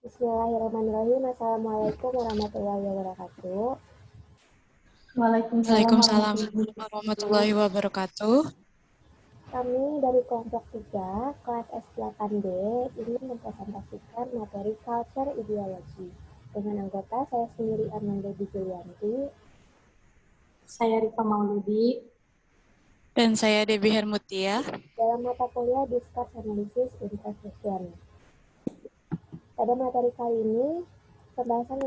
Bismillahirrahmanirrahim. Assalamualaikum warahmatullahi wabarakatuh. Waalaikumsalam Waalaikumsalam warahmatullahi warahmatullahi wabarakatuh. wabarakatuh. Kami dari kelompok 3, kelas S8D, ingin mempresentasikan materi Culture Ideology. Dengan anggota saya sendiri Armando Julianti. Saya Rika Mauludi. Dan saya Debbie Hermutia. Dalam mata kuliah Discourse Analysis in Translation. Pada materi kali ini, pembahasan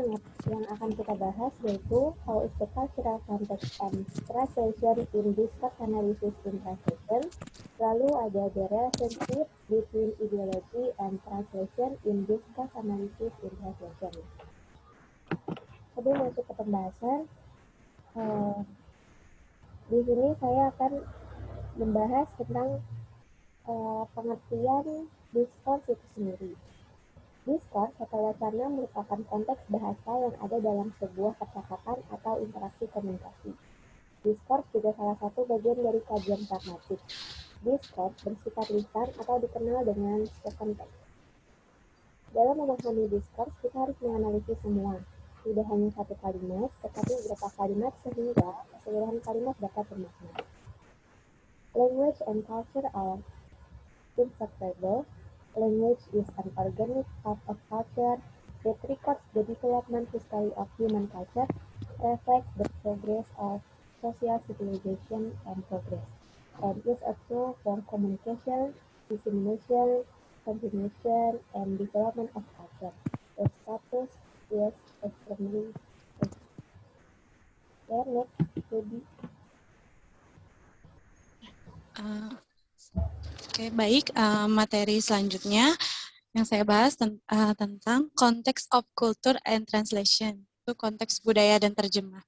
yang akan kita bahas yaitu how is the cultural context and translation in discourse analysis in translation. Lalu ada the relationship between ideology and translation in discourse analysis in translation. Sebelum masuk ke pembahasan, di sini saya akan membahas tentang pengertian discourse itu sendiri. Discourse atau wacana merupakan konteks bahasa yang ada dalam sebuah percakapan atau interaksi komunikasi. Discourse juga salah satu bagian dari kajian pragmatik. Discourse bersifat lisan atau dikenal dengan spoken text. Dalam memahami discourse, kita harus menganalisis semua. Tidak hanya satu kalimat, tetapi beberapa kalimat sehingga keseluruhan kalimat dapat bermakna. Language and culture are inseparable. Language is an organic part of culture that records the development history of human culture, reflects the progress of social civilization and progress, and is a tool for communication, dissemination, continuation, and development of culture. The status is extremely next, Debbie. Baik. Materi selanjutnya yang saya bahas tentang Context of Culture and Translation. Itu konteks budaya dan terjemah.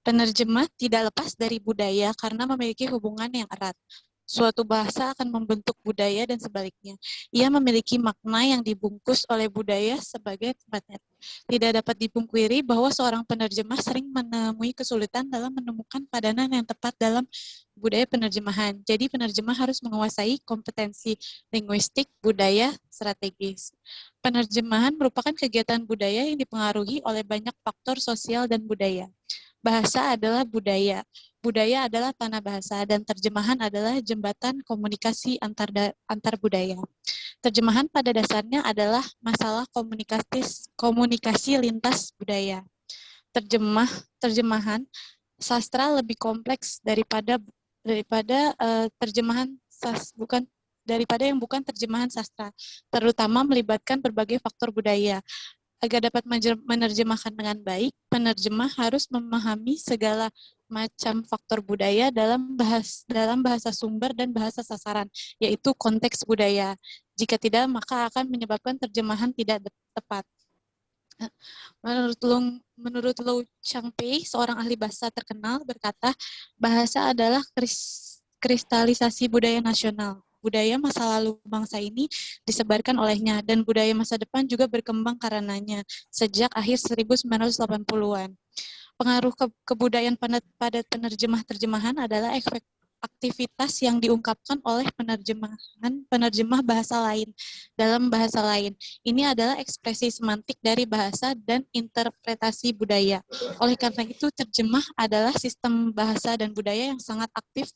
Penerjemah tidak lepas dari budaya karena memiliki hubungan yang erat. Suatu bahasa akan membentuk budaya dan sebaliknya. Ia memiliki makna yang dibungkus oleh budaya sebagai tempatnya. Tidak dapat dipungkiri bahwa seorang penerjemah sering menemui kesulitan dalam menemukan padanan yang tepat dalam budaya penerjemahan. Jadi penerjemah harus menguasai kompetensi linguistik, budaya, strategis. Penerjemahan merupakan kegiatan budaya yang dipengaruhi oleh banyak faktor sosial dan budaya. Bahasa adalah budaya. Budaya adalah tanah bahasa dan terjemahan adalah jembatan komunikasi antar budaya. Terjemahan pada dasarnya adalah masalah komunikasi lintas budaya. Terjemahan sastra lebih kompleks daripada terjemahan yang bukan terjemahan sastra, terutama melibatkan berbagai faktor budaya. Agar dapat menerjemahkan dengan baik, penerjemah harus memahami segala macam faktor budaya dalam bahasa sumber dan bahasa sasaran, yaitu konteks budaya. Jika tidak, maka akan menyebabkan terjemahan tidak tepat. Menurut Lou Changpei, seorang ahli bahasa terkenal, berkata, bahasa adalah kristalisasi budaya nasional. Budaya masa lalu bangsa ini disebarkan olehnya, dan budaya masa depan juga berkembang karenanya, sejak akhir 1980-an. Pengaruh kebudayaan pada penerjemah-terjemahan adalah aktivitas yang diungkapkan oleh penerjemah bahasa lain dalam bahasa lain. Ini adalah ekspresi semantik dari bahasa dan interpretasi budaya. Oleh karena itu, terjemah adalah sistem bahasa dan budaya yang sangat aktif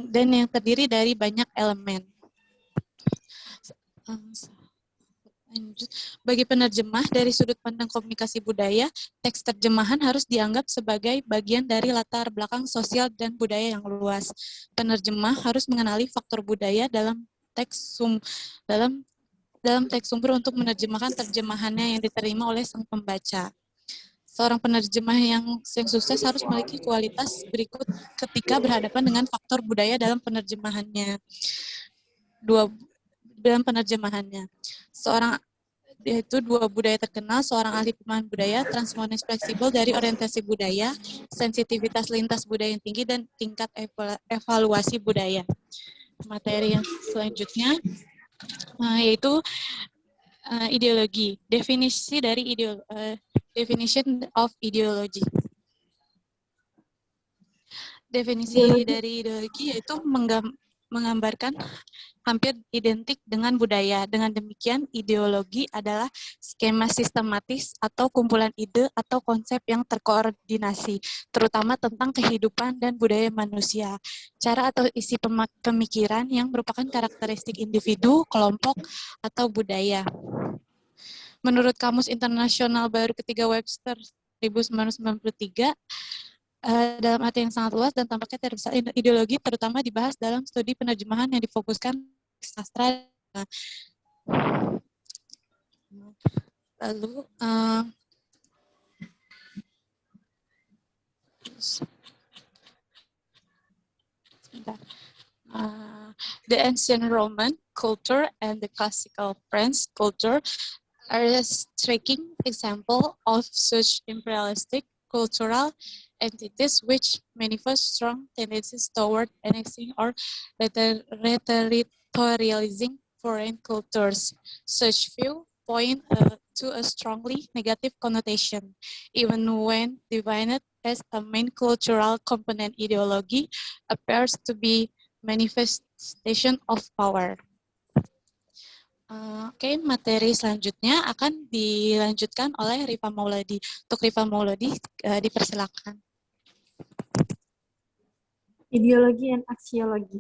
dan yang terdiri dari banyak elemen. Bagi penerjemah, dari sudut pandang komunikasi budaya, teks terjemahan harus dianggap sebagai bagian dari latar belakang sosial dan budaya yang luas. Penerjemah harus mengenali faktor budaya dalam teks sumber untuk menerjemahkan terjemahannya yang diterima oleh sang pembaca. Seorang penerjemah yang sukses harus memiliki kualitas berikut ketika berhadapan dengan faktor budaya dalam penerjemahannya. Yaitu dua budaya terkenal, seorang ahli pemahaman budaya, transmonis fleksibel dari orientasi budaya, sensitivitas lintas budaya yang tinggi, dan tingkat evaluasi budaya. Materi yang selanjutnya yaitu ideologi. Definisi dari definition of ideology. Definisi dari ideologi yaitu menggambarkan hampir identik dengan budaya. Dengan demikian, ideologi adalah skema sistematis atau kumpulan ide atau konsep yang terkoordinasi, terutama tentang kehidupan dan budaya manusia. Cara atau isi pemikiran yang merupakan karakteristik individu, kelompok, atau budaya. Menurut Kamus Internasional Baru Ketiga Webster 1993, dalam arti yang sangat luas dan tampaknya tidak bisa ideologi terutama dibahas dalam studi penerjemahan yang difokuskan sastra. Lalu the ancient Roman culture and the classical French culture are a striking example of such imperialistic cultural entities which manifest strong tendencies toward annexing or territorializing foreign cultures. Such view point to a strongly negative connotation, even when defined as a main cultural component. Ideology appears to be manifestation of power. Oke, materi selanjutnya akan dilanjutkan oleh Rifa Mauladi. Untuk Rifa Mauladi, dipersilakan. Ideologi dan aksiologi.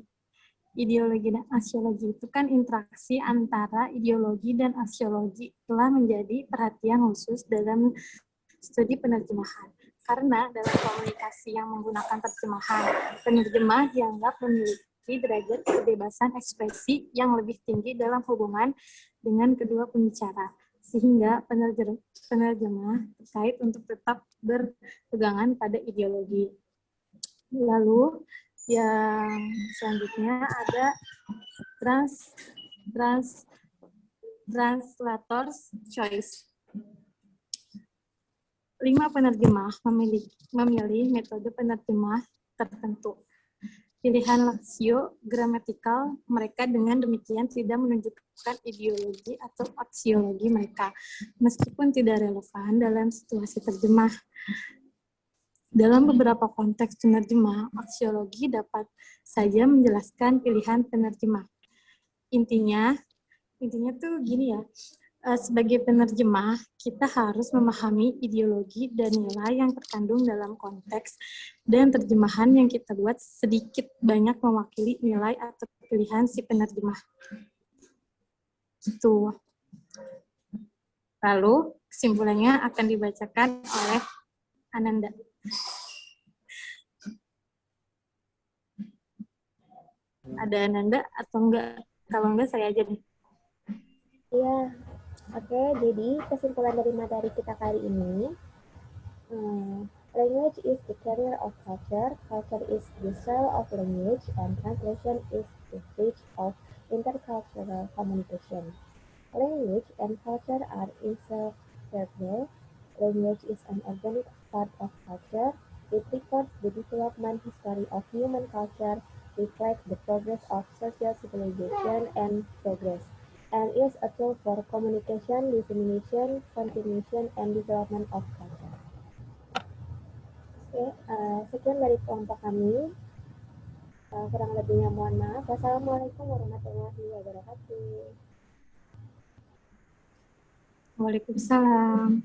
Ideologi dan aksiologi itu kan interaksi antara ideologi dan aksiologi telah menjadi perhatian khusus dalam studi penerjemahan. Karena dalam komunikasi yang menggunakan terjemahan, penerjemah dianggap memiliki derajat kebebasan ekspresi yang lebih tinggi dalam hubungan dengan kedua pembicara, sehingga penerjemah terkait untuk tetap berpegangan pada ideologi. Lalu yang selanjutnya ada translator's choice. 5 penerjemah memilih metode penerjemah tertentu. Pilihan leksio gramatikal mereka dengan demikian tidak menunjukkan ideologi atau aksiologi mereka, meskipun tidak relevan dalam situasi terjemah. Dalam beberapa konteks penerjemah, aksiologi dapat saja menjelaskan pilihan penerjemah. Intinya tuh gini ya, sebagai penerjemah, kita harus memahami ideologi dan nilai yang terkandung dalam konteks dan terjemahan yang kita buat sedikit banyak mewakili nilai atau pilihan si penerjemah. Gitu. Lalu, kesimpulannya akan dibacakan oleh Ananda. Ada Ananda atau enggak? Kalau enggak, saya aja nih. Iya. Oke, jadi kesimpulan dari materi kita kali ini, language is the carrier of culture, culture is the soul of language, and translation is the bridge of intercultural communication. Language and culture are inseparable. Language is an organic part of culture. It records the development history of human culture, reflects the progress of social civilization and progress, and is a tool for communication, dissemination, continuation, and development of culture. Oke, sekian dari kelompok kami. Kurang lebihnya mohon maaf. Wassalamualaikum warahmatullahi wabarakatuh. Waalaikumsalam.